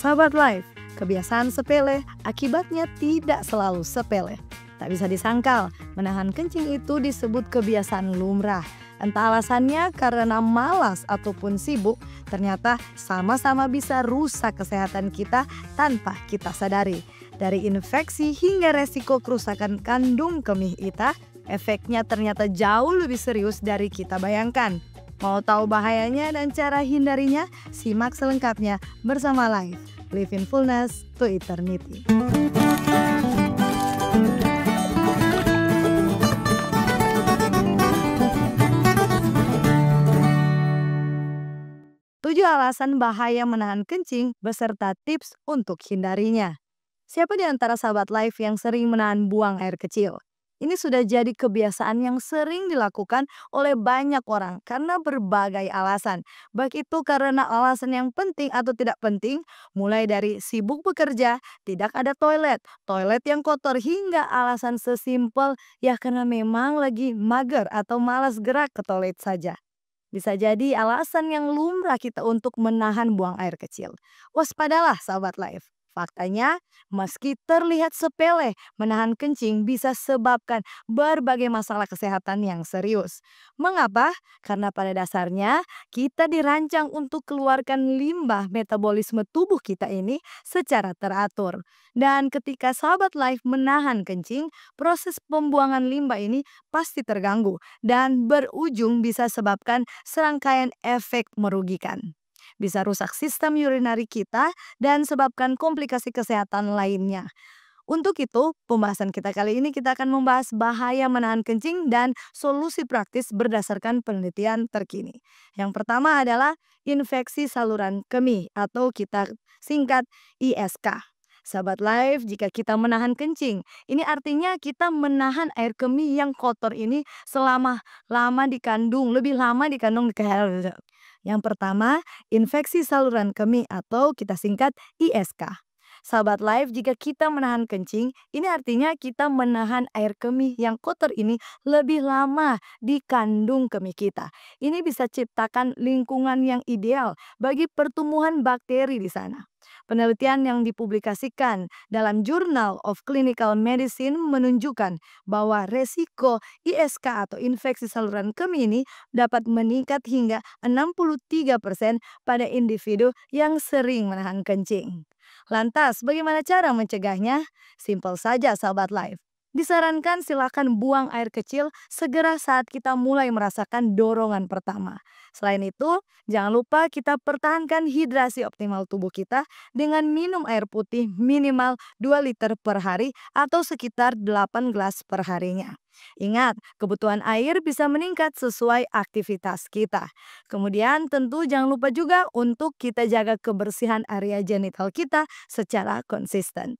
Sahabat Life, kebiasaan sepele akibatnya tidak selalu sepele. Tak bisa disangkal, menahan kencing itu disebut kebiasaan lumrah. Entah alasannya karena malas ataupun sibuk, ternyata sama-sama bisa rusak kesehatan kita tanpa kita sadari. Dari infeksi hingga resiko kerusakan kandung kemih kita, efeknya ternyata jauh lebih serius dari kita bayangkan. Mau tahu bahayanya dan cara hindarinya? Simak selengkapnya bersama Life. Live in Fullness to Eternity. Tujuh alasan bahaya menahan kencing beserta tips untuk hindarinya. Siapa di antara sahabat Life yang sering menahan buang air kecil? Ini sudah jadi kebiasaan yang sering dilakukan oleh banyak orang karena berbagai alasan. Baik itu karena alasan yang penting atau tidak penting, mulai dari sibuk bekerja, tidak ada toilet, toilet yang kotor, hingga alasan sesimpel ya karena memang lagi mager atau malas gerak ke toilet saja. Bisa jadi alasan yang lumrah kita untuk menahan buang air kecil. Waspadalah sahabat Life. Faktanya, meski terlihat sepele, menahan kencing bisa sebabkan berbagai masalah kesehatan yang serius. Mengapa? Karena pada dasarnya kita dirancang untuk keluarkan limbah metabolisme tubuh kita ini secara teratur. Dan ketika sahabat Life menahan kencing, proses pembuangan limbah ini pasti terganggu dan berujung bisa sebabkan serangkaian efek merugikan. Bisa rusak sistem urinari kita dan sebabkan komplikasi kesehatan lainnya. Untuk itu, pembahasan kita kali ini kita akan membahas bahaya menahan kencing dan solusi praktis berdasarkan penelitian terkini. Yang pertama adalah infeksi saluran kemih atau kita singkat ISK. Sahabat Life, jika kita menahan kencing, ini artinya kita menahan air kemih yang kotor ini selama lebih lama dikandung di yang pertama, infeksi saluran kemih atau kita singkat ISK. Sahabat Life, jika kita menahan kencing, ini artinya kita menahan air kemih yang kotor ini lebih lama di kandung kemih kita. Ini bisa ciptakan lingkungan yang ideal bagi pertumbuhan bakteri di sana. Penelitian yang dipublikasikan dalam Journal of Clinical Medicine menunjukkan bahwa resiko ISK atau infeksi saluran kemih ini dapat meningkat hingga 63% pada individu yang sering menahan kencing. Lantas, bagaimana cara mencegahnya? Simpel saja sahabat Life. Disarankan silakan buang air kecil segera saat kita mulai merasakan dorongan pertama. Selain itu, jangan lupa kita pertahankan hidrasi optimal tubuh kita dengan minum air putih minimal 2 liter per hari atau sekitar 8 gelas per harinya. Ingat, kebutuhan air bisa meningkat sesuai aktivitas kita. Kemudian tentu jangan lupa juga untuk kita jaga kebersihan area genital kita secara konsisten.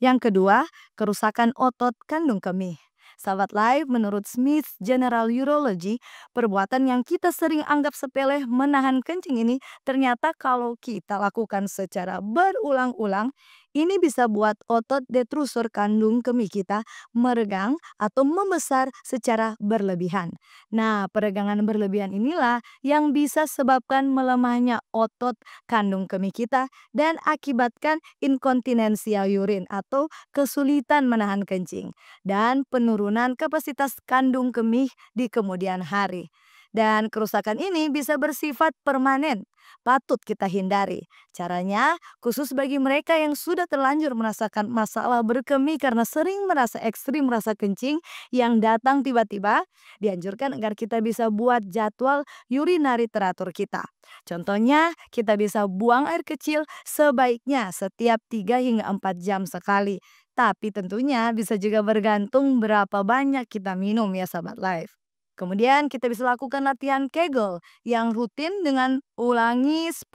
Yang kedua, kerusakan otot kandung kemih. Sahabat Life, menurut Smith General Urology, perbuatan yang kita sering anggap sepele menahan kencing ini ternyata kalau kita lakukan secara berulang-ulang, ini bisa buat otot detrusor kandung kemih kita meregang atau membesar secara berlebihan. Nah, peregangan berlebihan inilah yang bisa sebabkan melemahnya otot kandung kemih kita dan akibatkan inkontinensia urin atau kesulitan menahan kencing dan penurunan kapasitas kandung kemih di kemudian hari. Dan kerusakan ini bisa bersifat permanen, patut kita hindari. Caranya, khusus bagi mereka yang sudah terlanjur merasakan masalah berkemih karena sering merasa ekstrim rasa kencing yang datang tiba-tiba, dianjurkan agar kita bisa buat jadwal urinari teratur kita. Contohnya, kita bisa buang air kecil sebaiknya setiap 3 hingga 4 jam sekali. Tapi tentunya bisa juga bergantung berapa banyak kita minum ya sahabat Life. Kemudian kita bisa lakukan latihan Kegel yang rutin dengan ulangi 10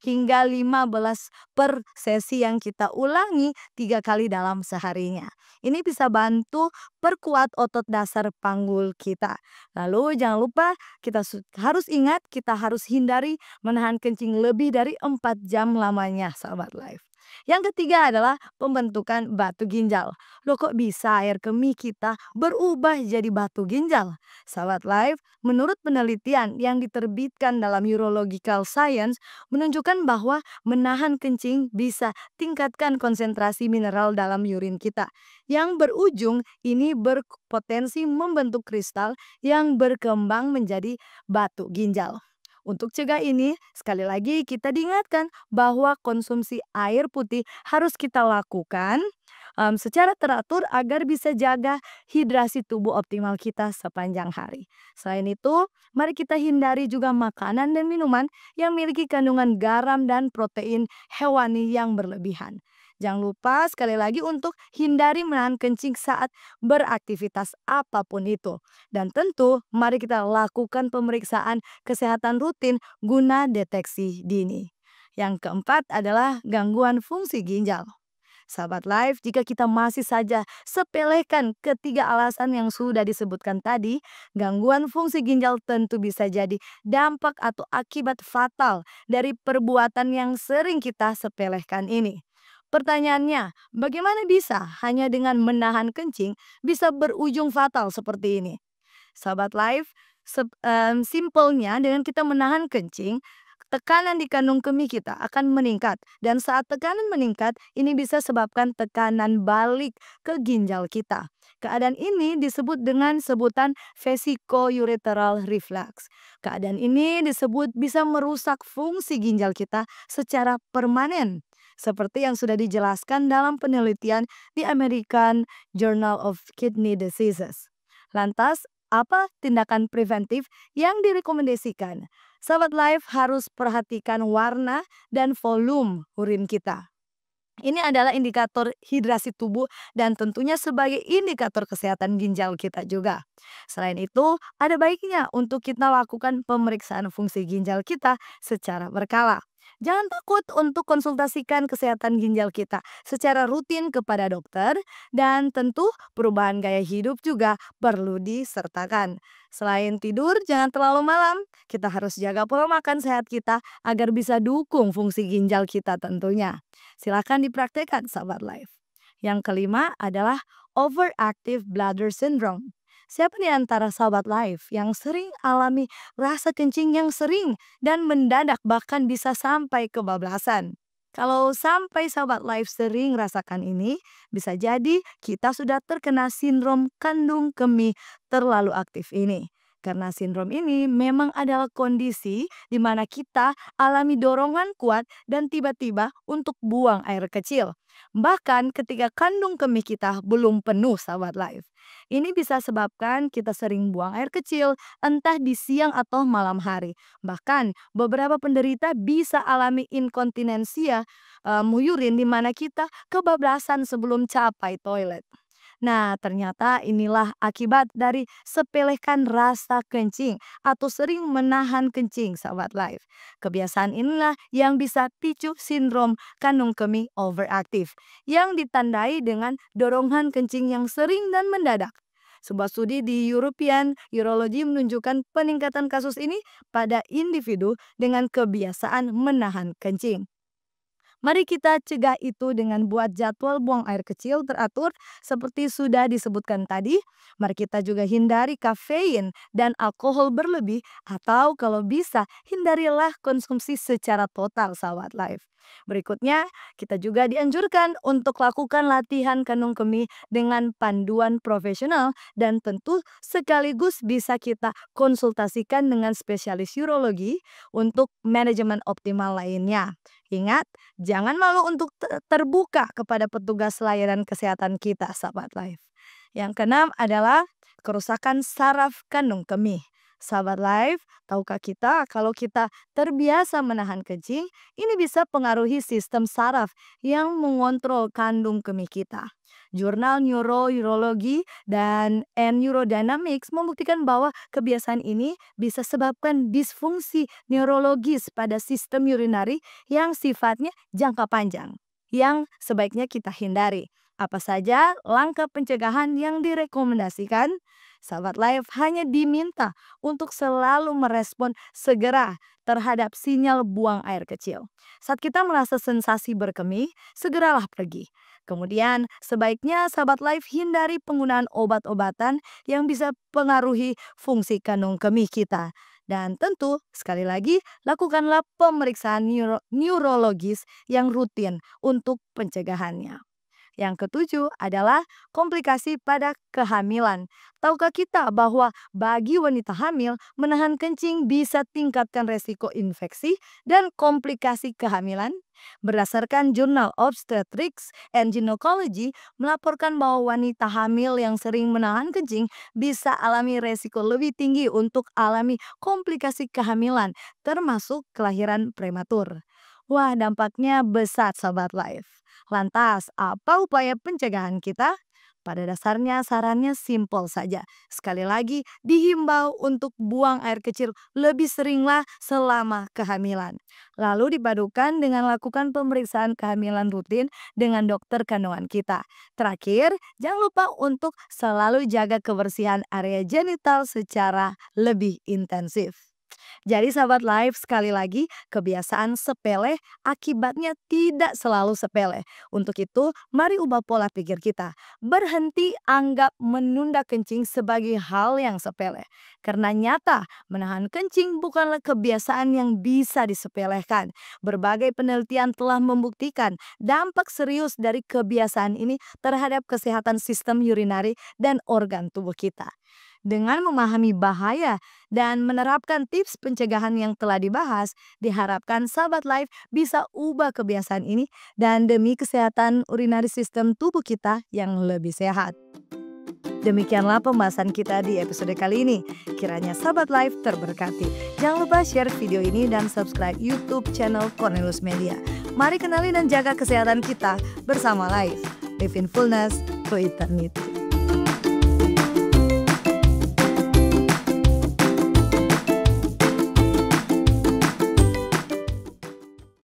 hingga 15 per sesi yang kita ulangi 3 kali dalam seharinya. Ini bisa bantu perkuat otot dasar panggul kita. Lalu jangan lupa kita harus ingat kita harus hindari menahan kencing lebih dari 4 jam lamanya sahabat Life. Yang ketiga adalah pembentukan batu ginjal. Loh kok bisa air kemih kita berubah jadi batu ginjal? Sahabat Life, menurut penelitian yang diterbitkan dalam Urological Science menunjukkan bahwa menahan kencing bisa tingkatkan konsentrasi mineral dalam urin kita. Yang berujung ini berpotensi membentuk kristal yang berkembang menjadi batu ginjal. Untuk cegah ini, sekali lagi kita diingatkan bahwa konsumsi air putih harus kita lakukan secara teratur agar bisa jaga hidrasi tubuh optimal kita sepanjang hari. Selain itu, mari kita hindari juga makanan dan minuman yang memiliki kandungan garam dan protein hewani yang berlebihan. Jangan lupa sekali lagi untuk hindari menahan kencing saat beraktivitas apapun itu. Dan tentu mari kita lakukan pemeriksaan kesehatan rutin guna deteksi dini. Yang keempat adalah gangguan fungsi ginjal. Sahabat Life, jika kita masih saja sepelekan ketiga alasan yang sudah disebutkan tadi, gangguan fungsi ginjal tentu bisa jadi dampak atau akibat fatal dari perbuatan yang sering kita sepelekan ini. Pertanyaannya, bagaimana bisa hanya dengan menahan kencing bisa berujung fatal seperti ini? Sahabat Life, simpelnya dengan kita menahan kencing, tekanan di kandung kemih kita akan meningkat. Dan saat tekanan meningkat, ini bisa sebabkan tekanan balik ke ginjal kita. Keadaan ini disebut dengan sebutan vesicoureteral reflux. Keadaan ini disebut bisa merusak fungsi ginjal kita secara permanen. Seperti yang sudah dijelaskan dalam penelitian di American Journal of Kidney Diseases. Lantas, apa tindakan preventif yang direkomendasikan? Sahabat Life harus perhatikan warna dan volume urin kita. Ini adalah indikator hidrasi tubuh dan tentunya sebagai indikator kesehatan ginjal kita juga. Selain itu, ada baiknya untuk kita lakukan pemeriksaan fungsi ginjal kita secara berkala. Jangan takut untuk konsultasikan kesehatan ginjal kita secara rutin kepada dokter dan tentu perubahan gaya hidup juga perlu disertakan. Selain tidur, jangan terlalu malam. Kita harus jaga pola makan sehat kita agar bisa dukung fungsi ginjal kita tentunya. Silakan dipraktekkan sahabat Life. Yang kelima adalah overactive bladder syndrome. Siapa di antara sahabat Life yang sering alami rasa kencing yang sering dan mendadak bahkan bisa sampai kebablasan? Kalau sampai sahabat Life sering rasakan ini, bisa jadi kita sudah terkena sindrom kandung kemih terlalu aktif ini. Karena sindrom ini memang adalah kondisi di mana kita alami dorongan kuat dan tiba-tiba untuk buang air kecil. Bahkan ketika kandung kemih kita belum penuh sahabat Life. Ini bisa sebabkan kita sering buang air kecil entah di siang atau malam hari. Bahkan beberapa penderita bisa alami inkontinensia urin di mana kita kebablasan sebelum capai toilet. Nah, ternyata inilah akibat dari sepelekan rasa kencing atau sering menahan kencing, sahabat Life. Kebiasaan inilah yang bisa picu sindrom kandung kemih overaktif yang ditandai dengan dorongan kencing yang sering dan mendadak. Sebuah studi di European Urology menunjukkan peningkatan kasus ini pada individu dengan kebiasaan menahan kencing. Mari kita cegah itu dengan buat jadwal buang air kecil teratur seperti sudah disebutkan tadi. Mari kita juga hindari kafein dan alkohol berlebih atau kalau bisa hindarilah konsumsi secara total sahabat Life. Berikutnya, kita juga dianjurkan untuk lakukan latihan kandung kemih dengan panduan profesional dan tentu sekaligus bisa kita konsultasikan dengan spesialis urologi untuk manajemen optimal lainnya. Ingat, jangan malu untuk terbuka kepada petugas layanan kesehatan kita, sahabat Life. Yang keenam adalah kerusakan saraf kandung kemih. Sahabat Life, tahukah kita kalau kita terbiasa menahan kencing, ini bisa pengaruhi sistem saraf yang mengontrol kandung kemih kita. Jurnal Neurourology dan Neurodynamics membuktikan bahwa kebiasaan ini bisa sebabkan disfungsi neurologis pada sistem urinari yang sifatnya jangka panjang, yang sebaiknya kita hindari. Apa saja langkah pencegahan yang direkomendasikan? Sahabat Life hanya diminta untuk selalu merespon segera terhadap sinyal buang air kecil. Saat kita merasa sensasi berkemih, segeralah pergi. Kemudian, sebaiknya sahabat Life hindari penggunaan obat-obatan yang bisa pengaruhi fungsi kandung kemih kita. Dan tentu, sekali lagi, lakukanlah pemeriksaan neurologis yang rutin untuk pencegahannya. Yang ketujuh adalah komplikasi pada kehamilan. Tahukah kita bahwa bagi wanita hamil, menahan kencing bisa tingkatkan resiko infeksi dan komplikasi kehamilan? Berdasarkan Journal Obstetrics and Gynecology melaporkan bahwa wanita hamil yang sering menahan kencing bisa alami resiko lebih tinggi untuk alami komplikasi kehamilan, termasuk kelahiran prematur. Wah, dampaknya besar sahabat Life. Lantas, apa upaya pencegahan kita? Pada dasarnya sarannya simpel saja. Sekali lagi, dihimbau untuk buang air kecil lebih seringlah selama kehamilan. Lalu dipadukan dengan lakukan pemeriksaan kehamilan rutin dengan dokter kandungan kita. Terakhir, jangan lupa untuk selalu jaga kebersihan area genital secara lebih intensif. Jadi sahabat Life, sekali lagi, kebiasaan sepele akibatnya tidak selalu sepele. Untuk itu, mari ubah pola pikir kita. Berhenti anggap menunda kencing sebagai hal yang sepele. Karena nyata, menahan kencing bukanlah kebiasaan yang bisa disepelekan. Berbagai penelitian telah membuktikan dampak serius dari kebiasaan ini terhadap kesehatan sistem urinari dan organ tubuh kita. Dengan memahami bahaya dan menerapkan tips pencegahan yang telah dibahas, diharapkan sahabat Life bisa ubah kebiasaan ini dan demi kesehatan urinary sistem tubuh kita yang lebih sehat. Demikianlah pembahasan kita di episode kali ini. Kiranya sahabat Life terberkati. Jangan lupa share video ini dan subscribe YouTube channel Cornelius Media. Mari kenali dan jaga kesehatan kita bersama Life. Live in fullness to eternity.